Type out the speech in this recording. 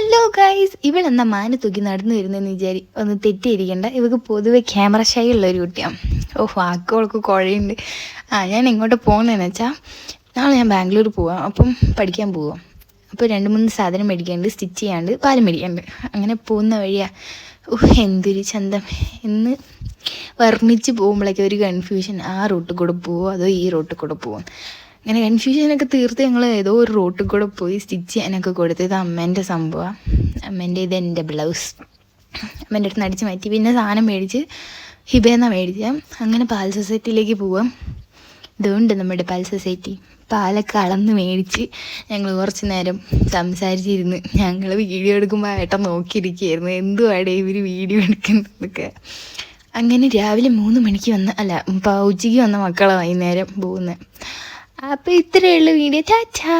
Hello guys, ഇവളെന്നാ മാന തൂക്കി നടന്നു വരുന്നതെന്ന് ഒന്ന് തെറ്റിയിരിക്കണ്ട. ഇവൾക്ക് പൊതുവെ ക്യാമറ ഷൈ ഉള്ളൊരു കുട്ടിയാണ്. വാക്കുകൾക്ക് കുഴയുണ്ട്. ഞാൻ എങ്ങോട്ട് പോകുന്നതെന്ന് വെച്ചാൽ നാളെ ഞാൻ ബാംഗ്ലൂർ പോവാം. അപ്പം പഠിക്കാൻ പോവാം. അപ്പോൾ 2-3 സാധനം മേടിക്കാണ്ട്, സ്റ്റിച്ച് ചെയ്യാണ്ട്, പാലും മേടിക്കാണ്ട്. അങ്ങനെ പോകുന്ന വഴിയാ എന്തൊരു ചന്തം എന്ന് വർണ്ണിച്ച് പോകുമ്പോഴേക്കും ഒരു കൺഫ്യൂഷൻ. ആ റൂട്ടിൽ കൂടെ പോവോ അതോ ഈ റൂട്ടിൽ കൂടെ പോവും. അങ്ങനെ കൺഫ്യൂഷനൊക്കെ തീർത്ത് ഞങ്ങൾ ഏതോ ഒരു റോട്ടിൽ കൂടെ പോയി സ്റ്റിച്ച് ചെയ്യാനൊക്കെ കൊടുത്ത്. ഇത് അമ്മേൻ്റെ സംഭവമാണ്. അമ്മേൻ്റെ ഇത് എൻ്റെ ബ്ലൗസ് അമ്മേൻ്റെ അടുത്ത് അടിച്ച് മാറ്റി. പിന്നെ സാധനം മേടിച്ച് ഹിബേന്നാണ് മേടിച്ച. അങ്ങനെ പാൽ സൊസൈറ്റിയിലേക്ക് പോവാം. ഇതുകൊണ്ട് നമ്മുടെ പാൽ സൊസൈറ്റി പാലൊക്കെ അളന്ന് മേടിച്ച് ഞങ്ങൾ കുറച്ച് നേരം സംസാരിച്ചിരുന്ന്. ഞങ്ങൾ വീഡിയോ എടുക്കുമ്പോൾ ഏട്ടൻ നോക്കിയിരിക്കുകയായിരുന്നു, എന്തുവാടെ ഇവർ വീഡിയോ എടുക്കുന്നതൊക്കെ. അങ്ങനെ രാവിലെ 3 മണിക്ക് ഉച്ചയ്ക്ക് വന്ന മക്കളാണ് വൈകുന്നേരം പോകുന്നത്. അപ്പോൾ ഇത്രയേ ഉള്ളൂ വീഡിയോ. ടാറ്റാ.